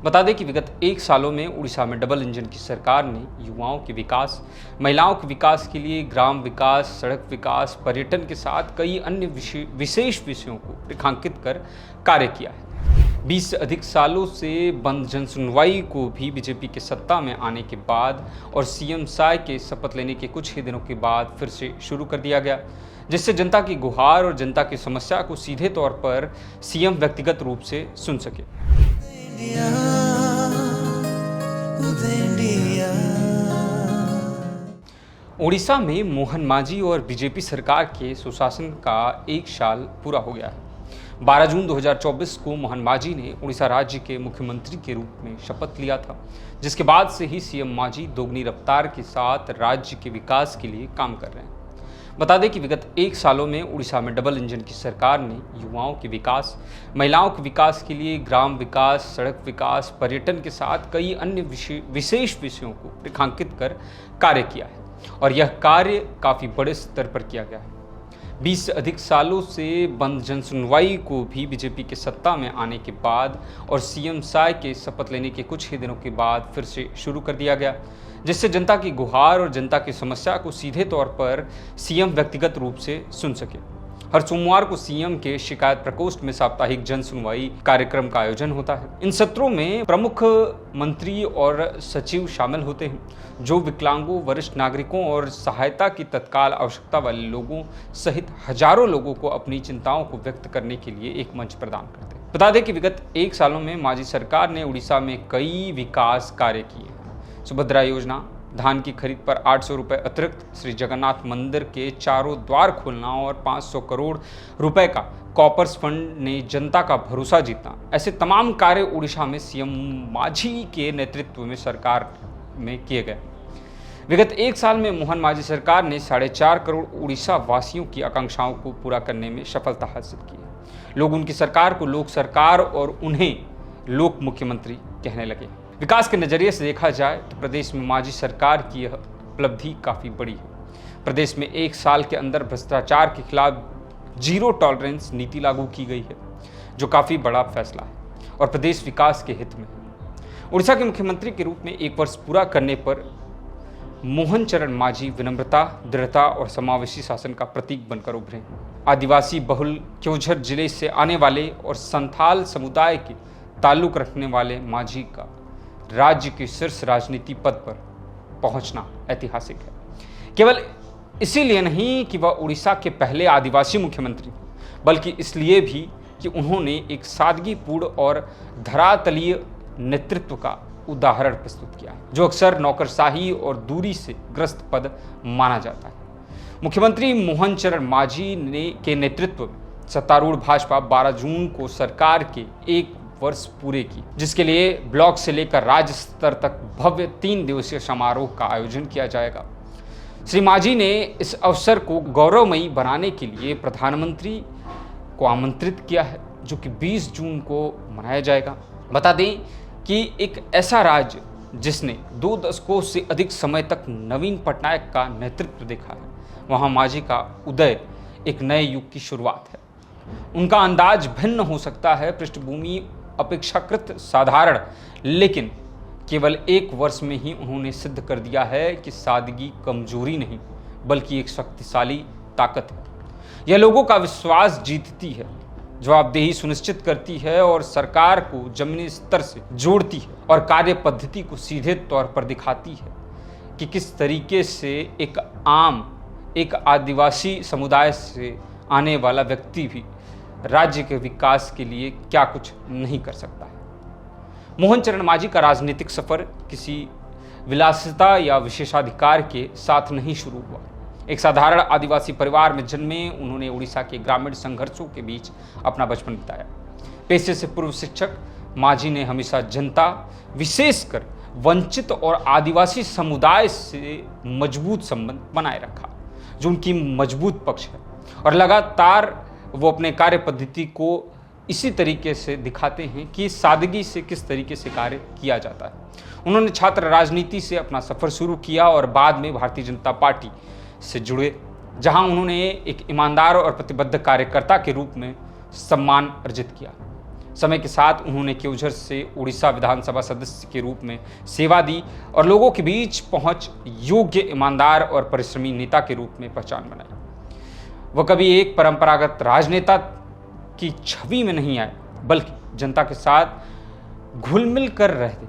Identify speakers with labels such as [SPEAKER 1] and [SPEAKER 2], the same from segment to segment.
[SPEAKER 1] बता दें कि विगत 1 सालों में उड़ीसा में डबल इंजन की सरकार ने युवाओं के विकास, महिलाओं के विकास के लिए ग्राम विकास, सड़क विकास, पर्यटन के साथ कई अन्य विशेष विषयों को रेखांकित कर कार्य किया है। 20 से अधिक सालों से बंद जन सुनवाई को भी बीजेपी के सत्ता में आने के बाद और सीएम साय के शपथ लेने के कुछ ही दिनों के बाद फिर से शुरू कर दिया गया, जिससे जनता की गुहार और जनता की समस्या को सीधे तौर पर सीएम व्यक्तिगत रूप से सुन सके। उड़ीसा में मोहन मांझी और बीजेपी सरकार के सुशासन का 1 साल पूरा हो गया है। 12 जून 2024 को मोहन मांझी ने उड़ीसा राज्य के मुख्यमंत्री के रूप में शपथ लिया था, जिसके बाद से ही सीएम मांझी दोगुनी रफ्तार के साथ राज्य के विकास के लिए काम कर रहे हैं। बता दें कि विगत 1 सालों में उड़ीसा में डबल इंजन की सरकार ने युवाओं के विकास, महिलाओं के विकास के लिए ग्राम विकास, सड़क विकास, पर्यटन के साथ कई अन्य विशेष विषयों को रेखांकित कर कार्य किया है और यह कार्य काफ़ी बड़े स्तर पर किया गया है। 20 से अधिक सालों से बंद जन सुनवाई को भी बीजेपी के सत्ता में आने के बाद और सीएम साय के शपथ लेने के कुछ ही दिनों के बाद फिर से शुरू कर दिया गया, जिससे जनता की गुहार और जनता की समस्या को सीधे तौर पर सीएम व्यक्तिगत रूप से सुन सके। हर सोमवार को सीएम के शिकायत प्रकोष्ठ में साप्ताहिक जन सुनवाई कार्यक्रम का आयोजन होता है। इन सत्रों में प्रमुख मंत्री और सचिव शामिल होते हैं, जो विकलांगों, वरिष्ठ नागरिकों और सहायता की तत्काल आवश्यकता वाले लोगों सहित हजारों लोगों को अपनी चिंताओं को व्यक्त करने के लिए एक मंच प्रदान करते हैं। बता दें कि विगत 1 सालों में मांझी सरकार ने उड़ीसा में कई विकास कार्य किए हैं। सुभद्रा योजना, धान की खरीद पर 800 रुपये अतिरिक्त, श्री जगन्नाथ मंदिर के चारों द्वार खोलना और 500 करोड़ रुपए का कॉपर्स फंड ने जनता का भरोसा जीतना, ऐसे तमाम कार्य उड़ीसा में सीएम मांझी के नेतृत्व में सरकार में किए गए। विगत 1 साल में मोहन मांझी सरकार ने 4.5 करोड़ उड़ीसा वासियों की आकांक्षाओं को पूरा करने में सफलता हासिल की है। लोग उनकी सरकार को लोक सरकार और उन्हें लोक मुख्यमंत्री कहने लगे। विकास के नजरिए से देखा जाए तो प्रदेश में मांझी सरकार की यह उपलब्धि काफ़ी बड़ी है। प्रदेश में 1 साल के अंदर भ्रष्टाचार के खिलाफ जीरो टॉलरेंस नीति लागू की गई है, जो काफ़ी बड़ा फैसला है और प्रदेश विकास के हित में है। उड़ीसा के मुख्यमंत्री के रूप में 1 वर्ष पूरा करने पर मोहन चरण मांझी विनम्रता, दृढ़ता और समावेशी शासन का प्रतीक बनकर उभरे। आदिवासी बहुल क्योंझर जिले से आने वाले और संथाल समुदाय के ताल्लुक रखने वाले मांझी का राज्य के शीर्ष राजनीति पद पर पहुंचना ऐतिहासिक है। केवल इसीलिए नहीं कि वह उड़ीसा के पहले आदिवासी मुख्यमंत्री, बल्कि इसलिए भी कि उन्होंने एक सादगीपूर्ण और धरातलीय नेतृत्व का उदाहरण प्रस्तुत किया है, जो अक्सर नौकरशाही और दूरी से ग्रस्त पद माना जाता है। मुख्यमंत्री मोहन चरण मांझी के नेतृत्व में सत्तारूढ़ भाजपा 12 जून को सरकार के 1 वर्ष पूरे की, जिसके लिए ब्लॉक से लेकर राज्य स्तर तक भव्य 3 दिवसीय समारोह का आयोजन किया जाएगा। श्री मांझी ने इस अवसर को गौरवमयी बनाने के लिए प्रधानमंत्री को आमंत्रित किया है, जो कि 20 जून को मनाया जाएगा। बता दें कि एक ऐसा राज्य जिसने 2 दशकों से अधिक समय तक नवीन पटनायक का नेतृत्व देखा है, वहाँ मांझी का उदय एक नए युग की शुरुआत है। उनका अंदाज भिन्न हो सकता है, पृष्ठभूमि अपेक्षाकृत साधारण, लेकिन केवल 1 वर्ष में ही उन्होंने सिद्ध कर दिया है कि सादगी कमजोरी नहीं, बल्कि एक शक्तिशाली ताकत है। यह लोगों का विश्वास जीतती है, जवाबदेही सुनिश्चित करती है और सरकार को जमीनी स्तर से जोड़ती है और कार्य पद्धति को सीधे तौर पर दिखाती है कि किस तरीके से एक आदिवासी समुदाय से आने वाला व्यक्ति भी राज्य के विकास के लिए क्या कुछ नहीं कर सकता है। मोहन चरण मांझी का राजनीतिक सफर किसी विलासिता या विशेषाधिकार के साथ नहीं शुरू हुआ। एक साधारण आदिवासी परिवार में जन्मे उन्होंने उड़ीसा के ग्रामीण संघर्षों के बीच अपना बचपन बिताया। पेशे से पूर्व शिक्षक, मांझी ने हमेशा जनता, विशेषकर वंचित और आदिवासी समुदाय से मजबूत संबंध बनाए रखा, जो उनकी मजबूत पक्ष है, और लगातार वो अपने कार्य पद्धति को इसी तरीके से दिखाते हैं कि सादगी से किस तरीके से कार्य किया जाता है। उन्होंने छात्र राजनीति से अपना सफर शुरू किया और बाद में भारतीय जनता पार्टी से जुड़े, जहां उन्होंने एक ईमानदार और प्रतिबद्ध कार्यकर्ता के रूप में सम्मान अर्जित किया। समय के साथ उन्होंने केवझर से उड़ीसा विधानसभा सदस्य के रूप में सेवा दी और लोगों के बीच पहुंच योग्य, ईमानदार और परिश्रमी नेता के रूप में पहचान बनाई। वह कभी एक परंपरागत राजनेता की छवि में नहीं आए, बल्कि जनता के साथ घुल मिल कर रहते।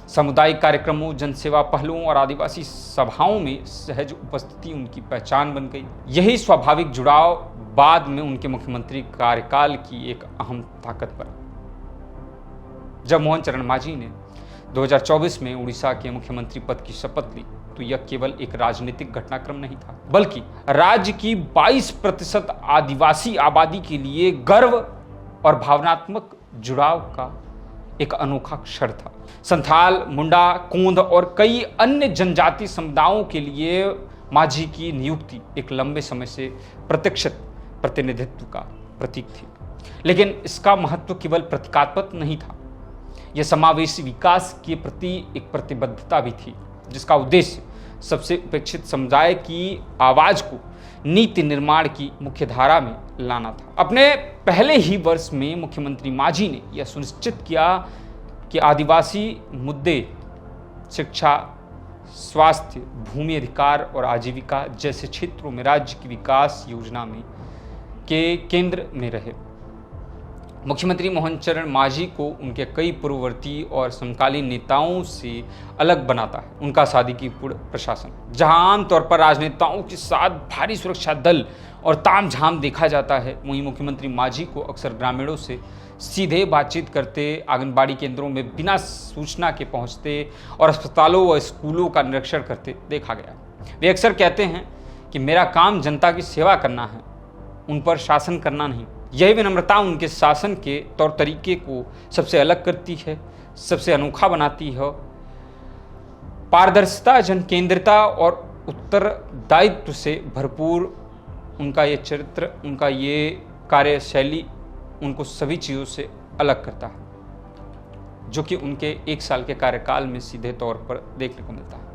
[SPEAKER 1] सामुदायिक कार्यक्रमों, जनसेवा पहलों और आदिवासी सभाओं में सहज उपस्थिति उनकी पहचान बन गई। यही स्वाभाविक जुड़ाव बाद में उनके मुख्यमंत्री कार्यकाल की एक अहम ताकत बना। जब मोहन चरण मांझी ने 2024 में उड़ीसा के मुख्यमंत्री पद की शपथ ली, तो यह केवल एक राजनीतिक घटनाक्रम नहीं था, बल्कि राज्य की 22% आदिवासी आबादी के लिए गर्व और भावनात्मक जुड़ाव का एक अनोखा क्षण था। संथाल, मुंडा, कोंद और कई अन्य जनजाति समुदायों के लिए मांझी की नियुक्ति एक लंबे समय से प्रतीक्षित प्रतिनिधित्व का प्रतीक थी। लेकिन इसका महत्व केवल प्रतीकात्मक नहीं था, यह समावेशी विकास के प्रति एक प्रतिबद्धता भी थी, जिसका उद्देश्य सबसे उपेक्षित समुदाय की आवाज को नीति निर्माण की मुख्य धारा में लाना था। अपने पहले ही वर्ष में मुख्यमंत्री मांझी ने यह सुनिश्चित किया कि आदिवासी मुद्दे शिक्षा, स्वास्थ्य, भूमि अधिकार और आजीविका जैसे क्षेत्रों में राज्य की विकास योजना में के केंद्र में रहे। मुख्यमंत्री मोहन चरण मांझी को उनके कई पूर्ववर्ती और समकालीन नेताओं से अलग बनाता है उनका सादगीपूर्ण प्रशासन। जहां आमतौर पर राजनेताओं के साथ भारी सुरक्षा दल और तामझाम देखा जाता है, वहीं मुख्यमंत्री मांझी को अक्सर ग्रामीणों से सीधे बातचीत करते, आंगनबाड़ी केंद्रों में बिना सूचना के पहुंचते और अस्पतालों व स्कूलों का निरीक्षण करते देखा गया। वे अक्सर कहते हैं कि मेरा काम जनता की सेवा करना है, उन पर शासन करना नहीं। यही विनम्रता उनके शासन के तौर तरीके को सबसे अलग करती है, सबसे अनोखा बनाती है। पारदर्शिता, जनकेंद्रिता और उत्तरदायित्व से भरपूर उनका ये चरित्र, उनका ये कार्यशैली उनको सभी चीज़ों से अलग करता है, जो कि उनके 1 साल के कार्यकाल में सीधे तौर पर देखने को मिलता है।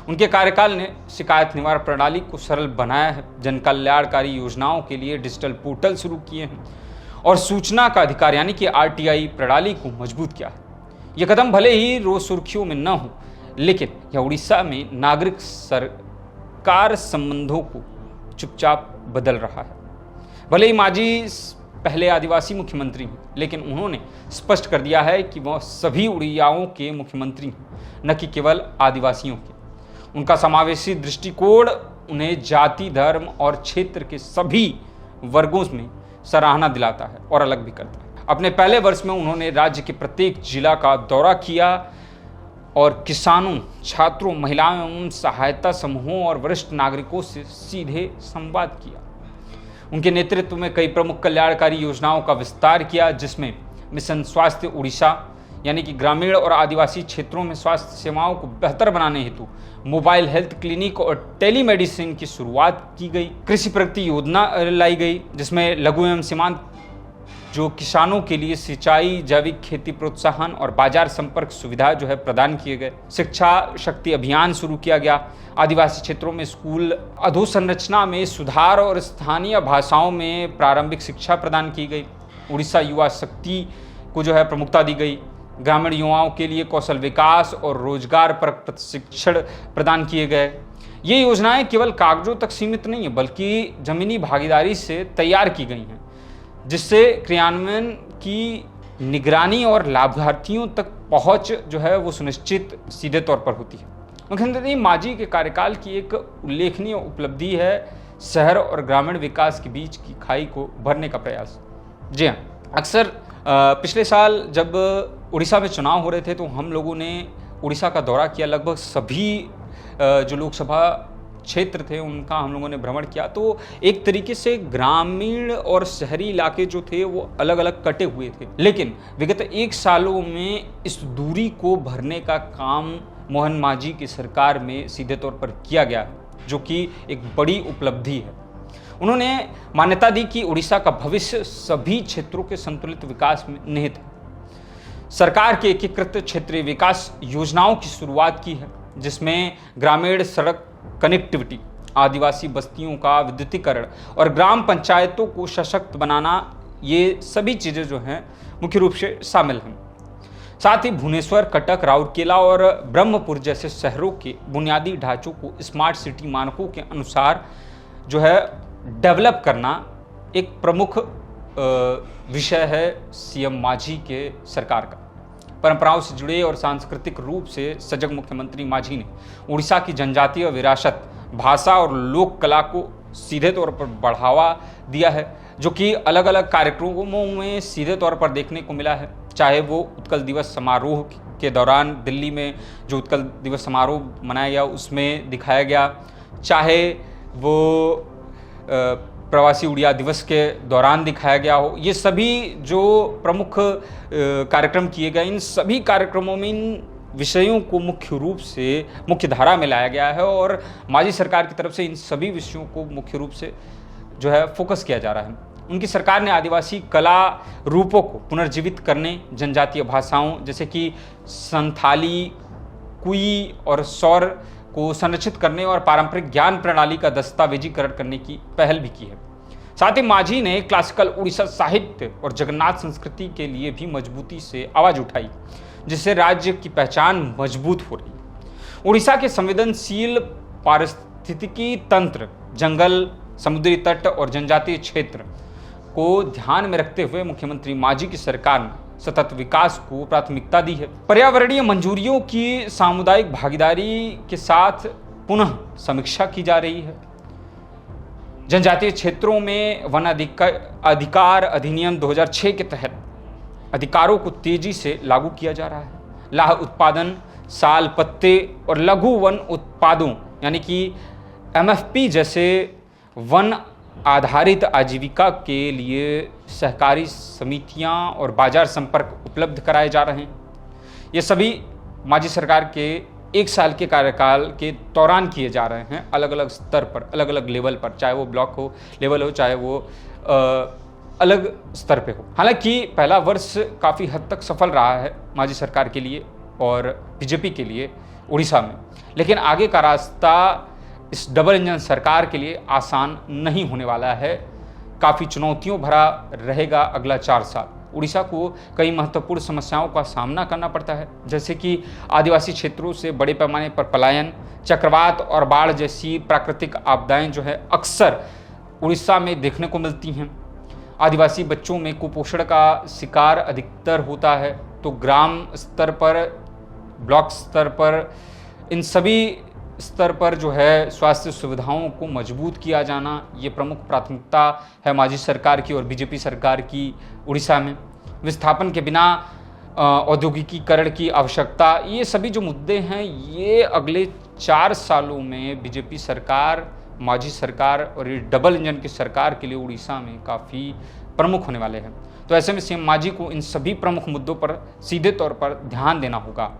[SPEAKER 1] उनके कार्यकाल ने शिकायत निवारण प्रणाली को सरल बनाया है, जन कल्याणकारी योजनाओं के लिए डिजिटल पोर्टल शुरू किए हैं और सूचना का अधिकार यानी कि RTI प्रणाली को मजबूत किया है। यह कदम भले ही रोज सुर्खियों में न हो, लेकिन यह उड़ीसा में नागरिक सरकार संबंधों को चुपचाप बदल रहा है। भले ही मांझी पहले आदिवासी मुख्यमंत्री हैं, लेकिन उन्होंने स्पष्ट कर दिया है कि वह सभी उड़ियाओं के मुख्यमंत्री हैं, न कि केवल आदिवासियों के। उनका समावेशी दृष्टिकोण उन्हें जाति, धर्म और क्षेत्र के सभी वर्गों में सराहना दिलाता है और अलग भी करता है। अपने पहले वर्ष में उन्होंने राज्य के प्रत्येक जिला का दौरा किया और किसानों, छात्रों, महिलाओं एवं सहायता समूहों और वरिष्ठ नागरिकों से सीधे संवाद किया। उनके नेतृत्व में कई प्रमुख कल्याणकारी योजनाओं का विस्तार किया, जिसमें मिशन स्वास्थ्य उड़ीसा यानी कि ग्रामीण और आदिवासी क्षेत्रों में स्वास्थ्य सेवाओं को बेहतर बनाने हेतु मोबाइल हेल्थ क्लिनिक और टेलीमेडिसिन की शुरुआत की गई। कृषि प्रगति योजना लाई गई, जिसमें लघु एवं सीमांत जो किसानों के लिए सिंचाई, जैविक खेती प्रोत्साहन और बाजार संपर्क सुविधा जो है प्रदान किए गए। शिक्षा शक्ति अभियान शुरू किया गया। आदिवासी क्षेत्रों में स्कूल अधोसंरचना में सुधार और स्थानीय भाषाओं में प्रारंभिक शिक्षा प्रदान की गई। उड़ीसा युवा शक्ति को जो है प्रमुखता दी गई। ग्रामीण युवाओं के लिए कौशल विकास और रोजगार पर प्रशिक्षण प्रदान किए गए। ये योजनाएं केवल कागजों तक सीमित नहीं है, बल्कि जमीनी भागीदारी से तैयार की गई हैं, जिससे क्रियान्वयन की निगरानी और लाभार्थियों तक पहुंच जो है वो सुनिश्चित सीधे तौर पर होती है। मुख्यमंत्री मांझी के कार्यकाल की एक उल्लेखनीय उपलब्धि है शहर और ग्रामीण विकास के बीच की खाई को भरने का प्रयास। जी हाँ, अक्सर पिछले साल जब उड़ीसा में चुनाव हो रहे थे तो हम लोगों ने उड़ीसा का दौरा किया। लगभग सभी जो लोकसभा क्षेत्र थे उनका हम लोगों ने भ्रमण किया। तो एक तरीके से ग्रामीण और शहरी इलाके जो थे वो अलग अलग कटे हुए थे, लेकिन विगत 1 सालों में इस दूरी को भरने का काम मोहन मांझी की सरकार में सीधे तौर पर किया गया, जो कि एक बड़ी उपलब्धि है। उन्होंने मान्यता दी कि उड़ीसा का भविष्य सभी क्षेत्रों के संतुलित विकास में निहित है। सरकार के एकीकृत क्षेत्रीय विकास योजनाओं की शुरुआत की है, जिसमें ग्रामीण सड़क कनेक्टिविटी, आदिवासी बस्तियों का विद्युतीकरण और ग्राम पंचायतों को सशक्त बनाना ये सभी चीज़ें जो हैं मुख्य रूप से शामिल हैं। साथ ही भुवनेश्वर, कटक, राउरकेला और ब्रह्मपुर जैसे शहरों के बुनियादी ढांचों को स्मार्ट सिटी मानकों के अनुसार जो है डेवलप करना एक प्रमुख विषय है सीएम मांझी के सरकार का। परंपराओं से जुड़े और सांस्कृतिक रूप से सजग मुख्यमंत्री मांझी ने उड़ीसा की जनजातीय विरासत, भाषा और लोक कला को सीधे तौर पर बढ़ावा दिया है, जो कि अलग अलग कार्यक्रमों में सीधे तौर पर देखने को मिला है। चाहे वो उत्कल दिवस समारोह के दौरान दिल्ली में जो उत्कल दिवस समारोह मनाया गया उसमें दिखाया गया, चाहे वो प्रवासी उड़िया दिवस के दौरान दिखाया गया हो, ये सभी जो प्रमुख कार्यक्रम किए गए, इन सभी कार्यक्रमों में इन विषयों को मुख्य रूप से मुख्य धारा में लाया गया है और मांझी सरकार की तरफ से इन सभी विषयों को मुख्य रूप से जो है फोकस किया जा रहा है। उनकी सरकार ने आदिवासी कला रूपों को पुनर्जीवित करने, जनजातीय भाषाओं जैसे कि संथाली, कुई और सौर को संरक्षित करने और पारंपरिक ज्ञान प्रणाली का दस्तावेजीकरण करने की पहल भी की है। साथ ही मांझी ने क्लासिकल उड़ीसा साहित्य और जगन्नाथ संस्कृति के लिए भी मजबूती से आवाज उठाई, जिससे राज्य की पहचान मजबूत हो रही। उड़ीसा के संवेदनशील पारिस्थितिकी तंत्र, जंगल, समुद्री तट और जनजातीय क्षेत्र को ध्यान में रखते हुए मुख्यमंत्री मांझी की सरकार ने सतत विकास को प्राथमिकता दी है। पर्यावरणीय मंजूरियों की सामुदायिक भागीदारी के साथ पुनः समीक्षा की जा रही है। जनजातीय क्षेत्रों में वन अधिकार अधिनियम 2006 के तहत अधिकारों को तेजी से लागू किया जा रहा है। लाह उत्पादन, साल, पत्ते और लघु वन उत्पादों यानी कि एमएफपी जैसे वन आधारित आजीविका के लिए सहकारी समितियां और बाजार संपर्क उपलब्ध कराए जा रहे हैं। ये सभी मांझी सरकार के 1 साल के कार्यकाल के दौरान किए जा रहे हैं, अलग अलग स्तर पर, अलग अलग लेवल पर, चाहे वो ब्लॉक हो लेवल हो, चाहे वो अलग स्तर पे हो। हालांकि पहला वर्ष काफ़ी हद तक सफल रहा है मांझी सरकार के लिए और बीजेपी के लिए उड़ीसा में, लेकिन आगे का रास्ता इस डबल इंजन सरकार के लिए आसान नहीं होने वाला है। काफ़ी चुनौतियों भरा रहेगा अगला 4 साल। उड़ीसा को कई महत्वपूर्ण समस्याओं का सामना करना पड़ता है, जैसे कि आदिवासी क्षेत्रों से बड़े पैमाने पर पलायन, चक्रवात और बाढ़ जैसी प्राकृतिक आपदाएं जो है अक्सर उड़ीसा में देखने को मिलती हैं। आदिवासी बच्चों में कुपोषण का शिकार अधिकतर होता है, तो ग्राम स्तर पर, ब्लॉक स्तर पर, इन सभी स्तर पर जो है स्वास्थ्य सुविधाओं को मजबूत किया जाना, ये प्रमुख प्राथमिकता है मांझी सरकार की और बीजेपी सरकार की उड़ीसा में। विस्थापन के बिना औद्योगिकीकरण की आवश्यकता, ये सभी जो मुद्दे हैं ये अगले 4 सालों में बीजेपी सरकार, मांझी सरकार और ये डबल इंजन की सरकार के लिए उड़ीसा में काफ़ी प्रमुख होने वाले हैं। तो ऐसे में सीएम मांझी को इन सभी प्रमुख मुद्दों पर सीधे तौर पर ध्यान देना होगा।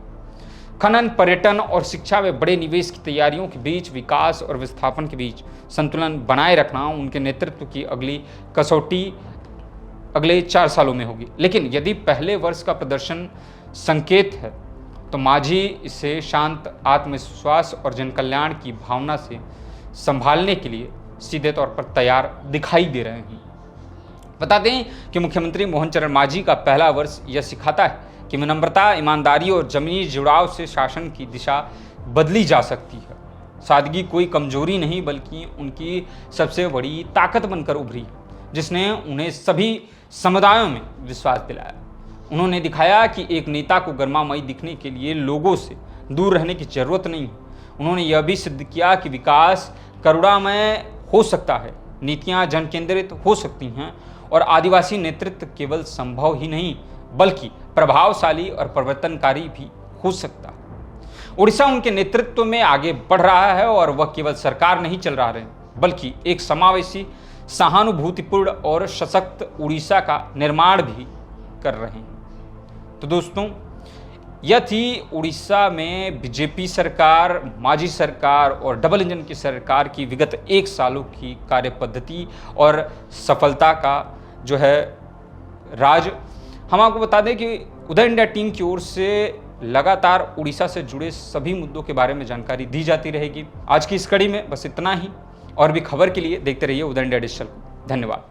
[SPEAKER 1] खनन, पर्यटन और शिक्षा में बड़े निवेश की तैयारियों के बीच विकास और विस्थापन के बीच संतुलन बनाए रखना उनके नेतृत्व की अगली कसौटी अगले 4 सालों में होगी। लेकिन यदि पहले वर्ष का प्रदर्शन संकेत है तो मांझी इसे शांत, आत्मविश्वास और जनकल्याण की भावना से संभालने के लिए सीधे तौर पर तैयार दिखाई दे रहे हैं। बता दें कि मुख्यमंत्री मोहन चरण मांझी का पहला वर्ष यह सिखाता है कि विनम्रता, ईमानदारी और जमीनी जुड़ाव से शासन की दिशा बदली जा सकती है। सादगी कोई कमजोरी नहीं बल्कि उनकी सबसे बड़ी ताकत बनकर उभरी, जिसने उन्हें सभी समुदायों में विश्वास दिलाया। उन्होंने दिखाया कि एक नेता को गरिमामयी दिखने के लिए लोगों से दूर रहने की जरूरत नहीं है। उन्होंने यह भी सिद्ध किया कि विकास करुणामय हो सकता है, नीतियां जन केंद्रित हो सकती हैं और आदिवासी नेतृत्व केवल संभव ही नहीं बल्कि प्रभावशाली और परिवर्तनकारी भी हो सकता है। उड़ीसा उनके नेतृत्व में आगे बढ़ रहा है और वह केवल सरकार नहीं चल रहा है बल्कि एक समावेशी, सहानुभूतिपूर्ण और सशक्त उड़ीसा का निर्माण भी कर रहे हैं। तो दोस्तों, यह थी उड़ीसा में बीजेपी सरकार, मांझी सरकार और डबल इंजन की सरकार की विगत 1 सालों की कार्य पद्धति और सफलता का जो है राज। हम आपको बता दें कि उदय इंडिया टीम की ओर से लगातार उड़ीसा से जुड़े सभी मुद्दों के बारे में जानकारी दी जाती रहेगी। आज की इस कड़ी में बस इतना ही, और भी खबर के लिए देखते रहिए उदय इंडिया डिजिटल। धन्यवाद।